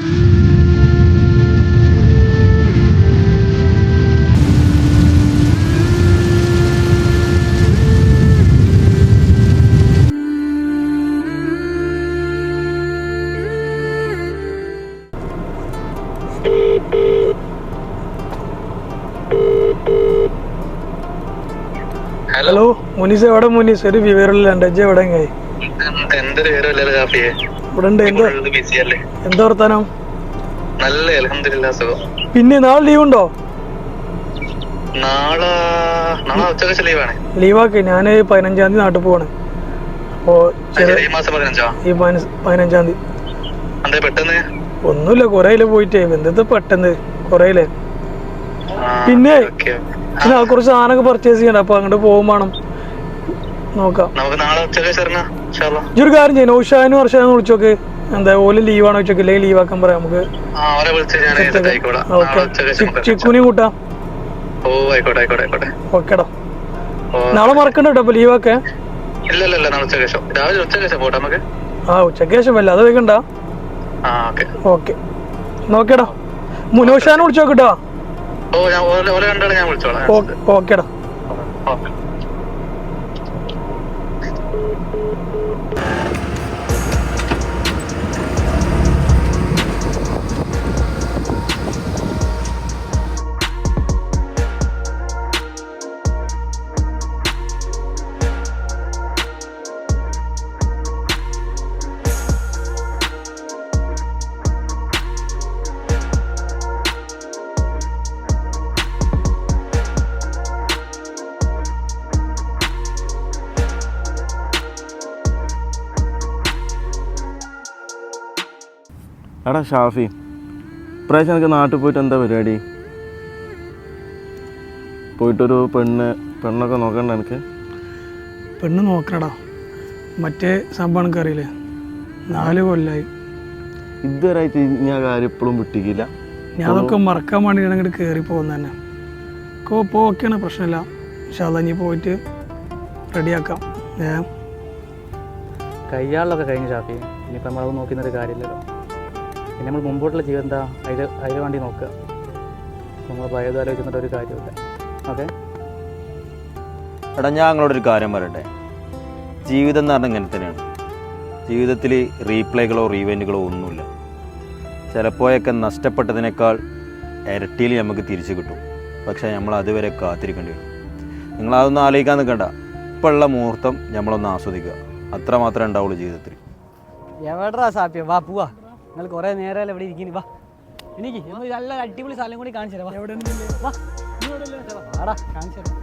Hello Munees, എവിടെ മുനീസ്? ഒരു വിവരമില്ല. എവിടെ എന്താ വർത്താനം? പിന്നെ നാളെ ലീവ് ഉണ്ടോ? ലീവാക്കി. ഞാന് 15-ാം തീയതി നാട്ടിൽ പോവാണ്. അപ്പോ ഈ 15-ാം തീയതി. ഒന്നുമില്ല, കൊറേയില് പോയിട്ടേ. എന്താ പെട്ടെന്ന് കൊറേയില്ലേ. പിന്നെ കുറച്ച് സാധനമൊക്കെ പർച്ചേസ് ചെയ്യണം. അപ്പൊ അങ്ങോട്ട് പോകും വേണം. നോക്കാം. ഒരു കാര്യം ചെയ്യാം, നൗഷാനും വർഷാനും വിളിച്ചോക്ക്. എന്താ ഓല് ലീവാണോ ചോദിച്ചോക്ക്. ഇല്ലെങ്കിൽ ലീവാക്കാൻ പറയാം നമുക്ക്. ചിക്കുനെയും കൂട്ടാം. ഓക്കേടാ. നാളെ മറക്കണ്ട കേട്ടോ അപ്പൊ ലീവാക്കെ. ഉച്ചക്ക് ശേഷം വല്ല അത് വെക്കണ്ട. ഓക്കെ, നോക്കേടാ. നൗഷാനും വിളിച്ചോക്കിട്ടോ. ഓക്കേടാ. എടാ ഷാഫി, ഇപ്രാവശ്യം എനിക്ക് നാട്ടിൽ പോയിട്ട് എന്താ പരിപാടി? പോയിട്ടൊരു പെണ്ണൊക്കെ നോക്കണ്ട എനിക്ക്? പെണ്ണ് നോക്കണടാ. മറ്റേ സംഭവം എനിക്കറിയില്ലേ, 4 കൊല്ലായി. ഇതുവരായിട്ട് ഞാൻ കാര്യം എപ്പോഴും വിട്ടിക്കില്ല. ഞാൻ അതൊക്കെ മറക്കാൻ വേണ്ടിയാണ് ഇങ്ങോട്ട് കയറി പോകുന്നത് തന്നെ. ഇപ്പോൾ ഓക്കെയാണ്, പ്രശ്നമില്ല. പക്ഷെ അതഞ്ഞ് പോയിട്ട് റെഡിയാക്കാം. കയ്യാളിലൊക്കെ കഴിഞ്ഞു ഷാഫി. ഇനിയിപ്പോൾ നമ്മളത് നോക്കുന്നൊരു കാര്യമില്ലല്ലോ. പിന്നെ നമ്മൾ മുമ്പോട്ടുള്ള ജീവിതം എന്താ, അതിന് വേണ്ടി നോക്കുക. നമ്മൾ പഴയത് ആലോചിച്ചിട്ട് ഒരു കാര്യമില്ല. ഓക്കെ എടാ, ഞാൻ നിങ്ങളോടൊരു കാര്യം പറയട്ടെ. ജീവിതം എന്ന് പറഞ്ഞാൽ ഇങ്ങനെ തന്നെയാണ്. ജീവിതത്തിൽ റീപ്ലേകളോ റീവെൻറ്റുകളോ ഒന്നുമില്ല. ചിലപ്പോഴൊക്കെ നഷ്ടപ്പെട്ടതിനേക്കാൾ ഇരട്ടിയിൽ നമുക്ക് തിരിച്ചു കിട്ടും. പക്ഷേ നമ്മൾ അതുവരെ കാത്തിരിക്കേണ്ടി വരും. നിങ്ങളതൊന്നും ആലോചിക്കാൻ നിൽക്കണ്ട. ഇപ്പോഴുള്ള മുഹൂർത്തം നമ്മളൊന്ന് ആസ്വദിക്കുക. അത്ര മാത്രമേ ഉണ്ടാവുള്ളൂ ജീവിതത്തിൽ. എവിടാ സാപ്പിയ, വാ പോവാ. നിങ്ങൾ കുറേ നേരം ഇവിടെ ഇരിക്കുന്നു. വാ, എനിക്ക് നല്ല അടിപൊളി സ്ഥലം കൂടി കാണിച്ചു തരാം. വാടാ, കാണിച്ചു തരാം.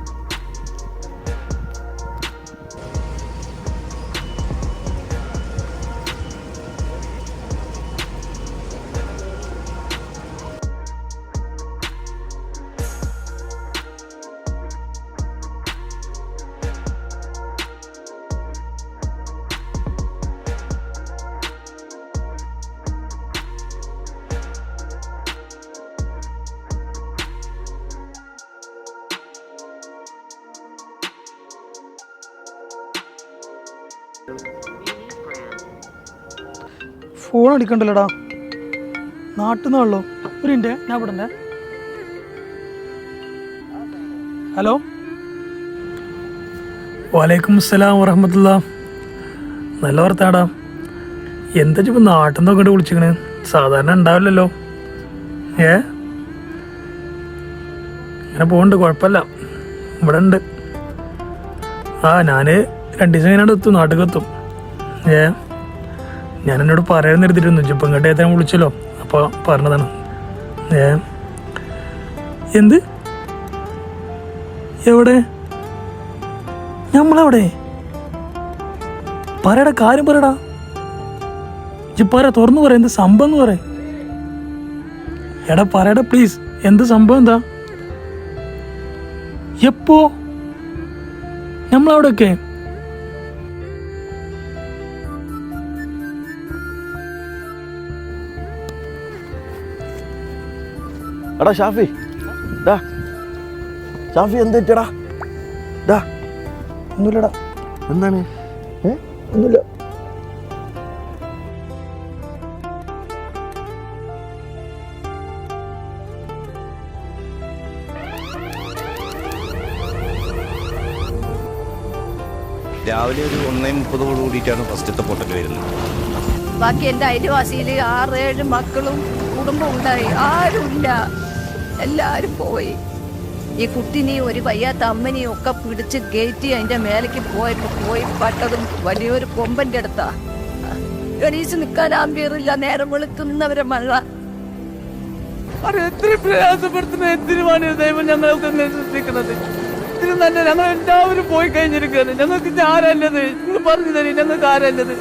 ഫോൺ അടിക്കണ്ടല്ലോടാ. നാട്ടിൽ നിന്നാണല്ലോ. ഒരു മിനിറ്റ്, ഞാൻ ഇവിടെ ഉണ്ട്. ഹലോ, വലൈക്കും അസ്സലാം വറഹ്മത്തുള്ളാ. നല്ല വർത്താടാ. എന്താ ഇപ്പം നാട്ടിൽ നിന്ന് നോക്കിയിട്ട് വിളിച്ചിക്കണ്? സാധാരണ ഉണ്ടാവില്ലല്ലോ. ഇങ്ങനെ പോകുന്നുണ്ട്, കുഴപ്പമില്ല. ഇവിടെ ഉണ്ട്. ഞാൻ 2 ദിവസം കഴിഞ്ഞാൽ എത്തും, നാട്ടിൽ എത്തും. ഞാൻ എന്നോട് പറയാൻ നിർത്തിയിരുന്നു. ഇപ്പം ഇങ്ങോട്ട് എത്താൻ വിളിച്ചല്ലോ, അപ്പോൾ പറഞ്ഞതാണ്. എന്ത്? എവിടെ? നമ്മളെവിടെ? പറയടാ, കാര്യം പറയടാ. പറ, തുറന്നു പറ. എന്ത് സംഭവം എന്ന് പറ. എടാ പറയടാ പ്ലീസ്. എന്ത് സംഭവം? എന്താ? എപ്പോ? നമ്മളവിടെയൊക്കെ എടാ ഷാഫി, ഷാഫി എന്ത് പറ്റടാ? ഒന്നുമില്ലടാ. എന്താണ്? ഒന്നുമില്ല. രാവിലെ ഒരു 1:30 കൂടിയിട്ടാണ് ഫസ്റ്റത്തെ പൊട്ടൽ വരുന്നത്. ബാക്കി എൻ്റെ അയൽവാസിയിൽ 6-7 മക്കളും കുടുംബം ഉണ്ടായി, ആരുമില്ല, എല്ലാവരും പോയി. ഈ കുട്ടിനെയും ഒരു വയ്യാത്ത അമ്മനെയും ഒക്കെ പിടിച്ച് കയറ്റി അതിൻ്റെ മേലേക്ക് പോയി പട്ടതും വലിയൊരു കൊമ്പൻ്റെ അടുത്താ. ഗണീശ് നിൽക്കാൻ ആമ്പിയറില്ല, നേരം വെളുക്കുന്നവരെ മഴ. എത്ര പ്രയാസപ്പെടുത്തുന്ന എന്തിനുമാണ് ദൈവം ഞങ്ങൾക്ക് സൃഷ്ടിക്കുന്നത്? ഇതിന് തന്നെ ഞങ്ങൾ എല്ലാവരും പോയി കഴിഞ്ഞിരിക്കുകയാണ്. ഞങ്ങൾക്ക് ആരല്ലത്? നിങ്ങൾ പറഞ്ഞു തരും, ഞങ്ങൾക്ക് ആരല്ലത്?